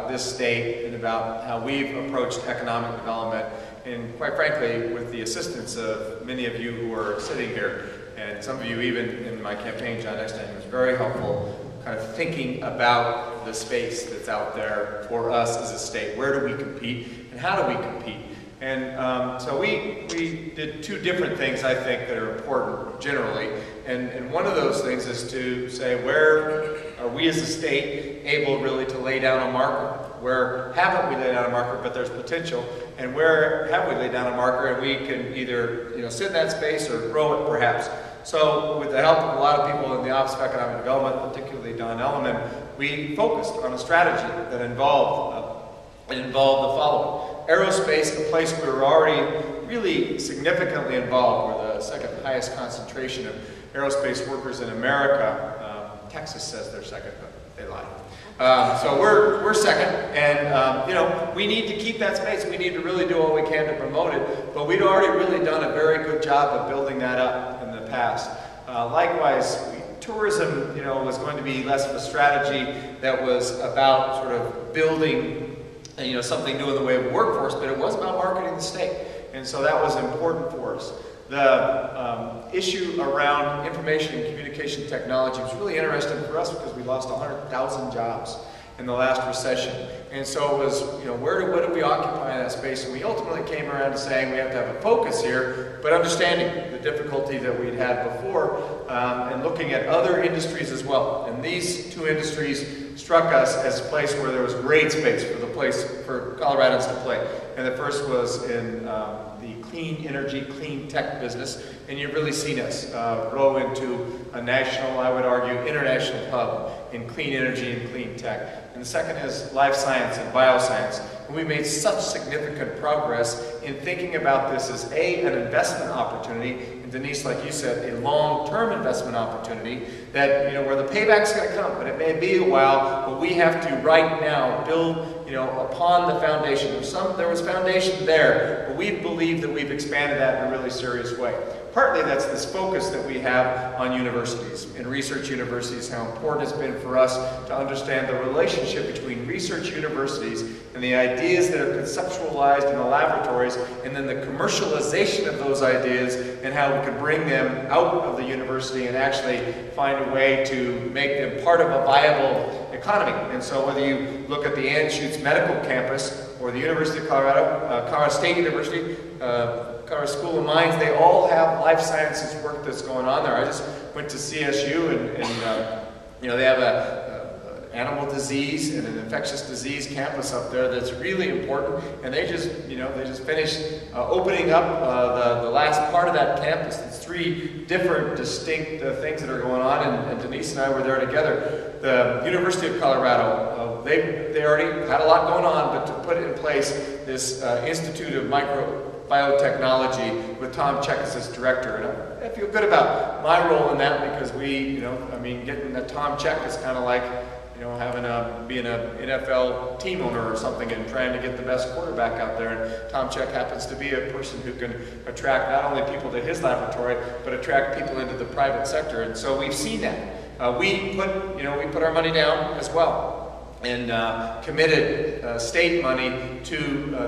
this state and about how we've approached economic development, and quite frankly with the assistance of many of you who are sitting here, and some of you even in my campaign. John Eckstein was very helpful kind of thinking about the space that's out there for us as a state. Where do we compete and how do we compete? And so we did two different things, I think, that are important generally. And one of those things is to say, where are we as a state able really to lay down a marker? Where haven't we laid down a marker, but there's potential? And where have we laid down a marker and we can either sit in that space or grow it perhaps? So with the help of a lot of people in the Office of Economic Development, particularly Don Elliman, we focused on a strategy that involved the following. Aerospace, a place we were already really significantly involved. We're the second highest concentration of aerospace workers in America. Texas says they're second, but they lie. So we're second, and we need to keep that space. We need to really do all we can to promote it, but we'd already really done a very good job of building that up in the past. Likewise, tourism, was going to be less of a strategy that was about sort of building something new in the way of workforce, but it was about marketing the state. And so that was important for us. The issue around information and communication technology was really interesting for us because we lost 100,000 jobs in the last recession. And so it was, what do we occupy in that space? And we ultimately came around to saying we have to have a focus here, but understanding the difficulty that we'd had before and looking at other industries as well. And these two industries struck us as a place where there was great space for Coloradans to play. And the first was in the clean energy, clean tech business. And you've really seen us grow into a national, I would argue, international hub in clean energy and clean tech. And the second is life science and bioscience. And we made such significant progress in thinking about this as an investment opportunity, and Denise, like you said, a long-term investment opportunity that, where the payback's going to come, but it may be a while, but we have to right now build, upon the foundation. There was foundation there, but we believe that we've expanded that in a really serious way. Partly that's this focus that we have on universities and research universities, how important it's been for us to understand the relationship between research universities and the ideas that are conceptualized in the laboratories, and then the commercialization of those ideas and how we can bring them out of the university and actually find a way to make them part of a viable economy. And so whether you look at the Anschutz Medical Campus or the University of Colorado, Colorado State University, Colorado School of Mines, they all have life sciences work that's going on there. I just went to CSU and they have a animal disease and an infectious disease campus up there that's really important, and they just finished opening up the last part of that campus. It's 3 different distinct things that are going on, and Denise and I were there together. The University of Colorado, they already had a lot going on, but to put in place this Institute of Microbiotechnology with Tom Check as its director, and I feel good about my role in that because getting the Tom Check is kind of like being an NFL team owner or something and trying to get the best quarterback out there. And Tom Check happens to be a person who can attract not only people to his laboratory, but attract people into the private sector. And so we've seen that. We put our money down as well and committed state money to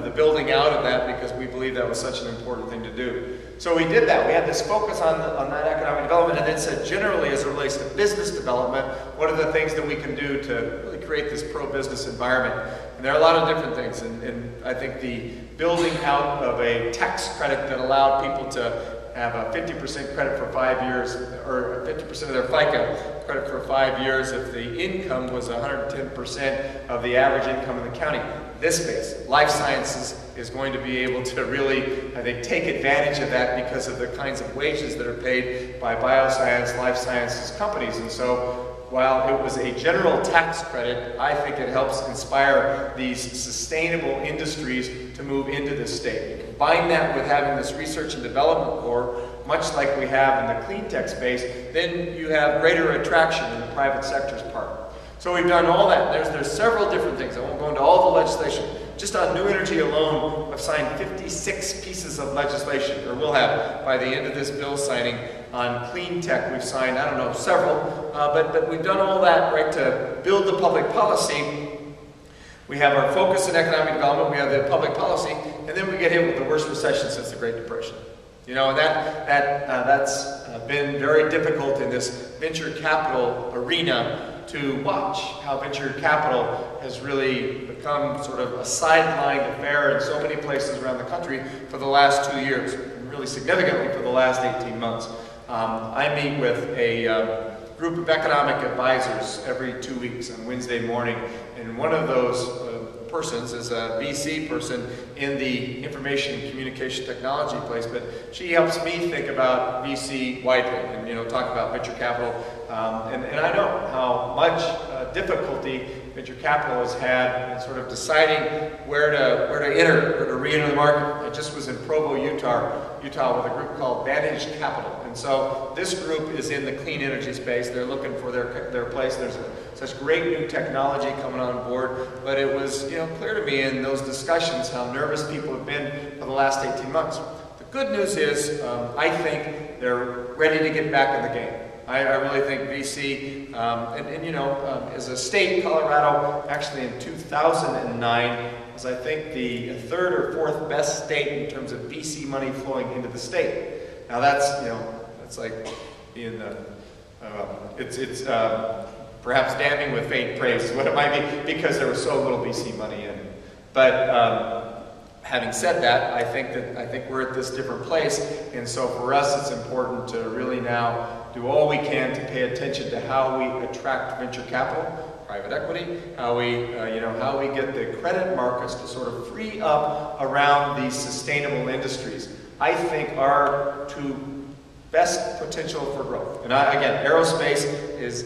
the building out of that because we believe that was such an important thing to do. So we did that. We had this focus on that economic development, and then said generally as it relates to business development, what are the things that we can do to really create this pro-business environment? And there are a lot of different things, and I think the building out of a tax credit that allowed people to have a 50% credit for 5 years, or 50% of their FICA credit for 5 years if the income was 110% of the average income in the county. This space, life sciences, is going to be able to really, I think, take advantage of that because of the kinds of wages that are paid by bioscience, life sciences companies. And so while it was a general tax credit, I think it helps inspire these sustainable industries to move into this state. You combine that with having this research and development core, much like we have in the clean tech space, then you have greater attraction in the private sector's part. So we've done all that. There's several different things. I won't go into all the legislation. Just on new energy alone, I've signed 56 pieces of legislation, or will have by the end of this bill signing. On clean tech, we've signed, several, but we've done all that, right, to build the public policy We have our focus in economic development, we have the public policy, and then we get hit with the worst recession since the Great Depression. You know, and that's been very difficult in this venture capital arena to watch how venture capital has really become sort of a sidelined affair in so many places around the country for the last 2 years, and really significantly for the last 18 months. I meet with a group of economic advisors every 2 weeks on Wednesday morning, and one of those persons is a VC person in the information and communication technology place, but she helps me think about VC widely and, you know, talk about venture capital. And I know how much difficulty venture capital has had in sort of deciding where to enter, or to re-enter the market. I just was in Provo, Utah with a group called Vantage Capital. And so this group is in the clean energy space. They're looking for their place. There's such great new technology coming on board, but it was, you know, clear to me in those discussions how nervous people have been for the last 18 months. The good news is, I think they're ready to get back in the game. I really think VC, and you know, as a state, Colorado actually in 2009 was, I think, the third or fourth best state in terms of VC money flowing into the state. Now that's, you know, that's like being it's perhaps damning with faint praise is what it might be, because there was so little VC money in it. But having said that, I think we're at this different place, and so for us it's important to really now do all we can to pay attention to how we attract venture capital, private equity, how we how we get the credit markets to sort of free up around these sustainable industries. I think our two best potential for growth. And again, aerospace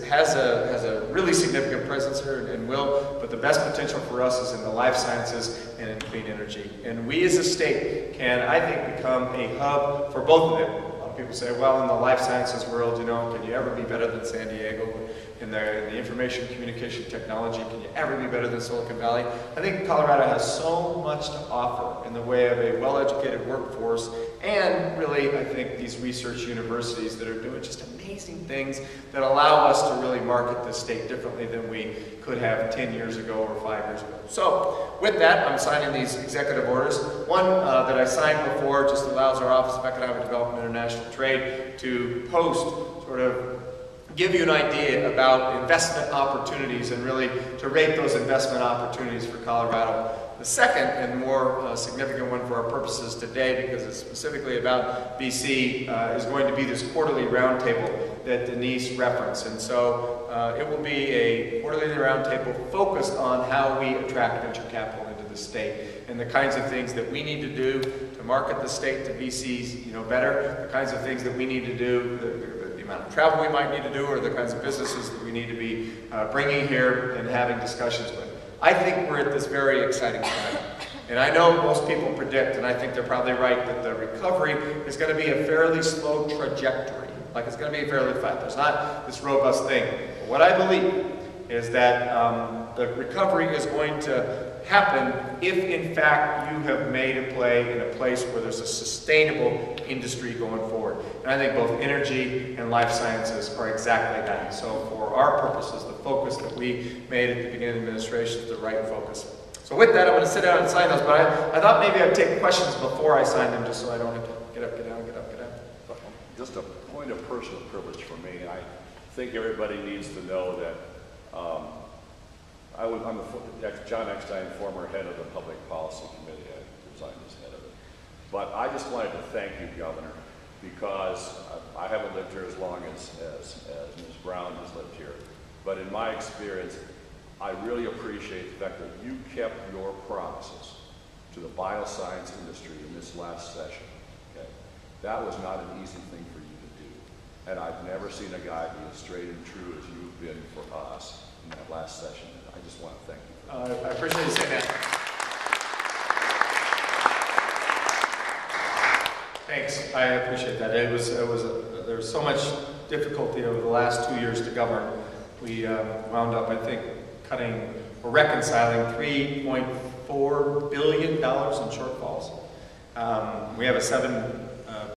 has a really significant presence here and will, but the best potential for us is in the life sciences and in clean energy. And we as a state can, I think, become a hub for both of them. A lot of people say, well, in the life sciences world, you know, can you ever be better than San Diego? In the information communication technology, can you ever be better than Silicon Valley? I think Colorado has so much to offer in the way of a well-educated workforce, and really, I think, these research universities that are doing just amazing things that allow us to really market this state differently than we could have 10 years ago or 5 years ago. So, with that, I'm signing these executive orders. One that I signed before just allows our Office of Economic Development and International Trade to post sort of give you an idea about investment opportunities and really to rate those investment opportunities for Colorado. The second and more significant one for our purposes today, because it's specifically about BC, is going to be this quarterly roundtable that Denise referenced. And so it will be a quarterly roundtable focused on how we attract venture capital into the state and the kinds of things that we need to do to market the state to VCs, you know, better, the kinds of things that we need to do, the amount of travel we might need to do, or the kinds of businesses that we need to be bringing here and having discussions with. I think we're at this very exciting time. And I know most people predict, and I think they're probably right, that the recovery is going to be a fairly slow trajectory. Like it's going to be fairly flat. There's not this robust thing. But what I believe is that the recovery is going to happen if, in fact, you have made a play in a place where there's a sustainable industry going forward. And I think both energy and life sciences are exactly that. So for our purposes, the focus that we made at the beginning of the administration is the right focus. So with that, I'm going to sit down and sign those, but I thought maybe I'd take questions before I sign them, just so I don't have to get up, get down, get up, get down. Just a point of personal privilege for me. I think everybody needs to know that I'm John Eckstein, former head of the Public Policy Committee. I resigned as head of it. But I just wanted to thank you, Governor, because I haven't lived here as long as Ms. Brown has lived here. But in my experience, I really appreciate the fact that you kept your promises to the bioscience industry in this last session. Okay? That was not an easy thing for you to do. And I've never seen a guy be as straight and true as you've been for us in that last session. And I just want to thank you for that. I appreciate you saying that. Thanks. I appreciate that. There was so much difficulty over the last 2 years to govern. We wound up, I think, cutting or reconciling $3.4 billion in shortfalls. We have a $7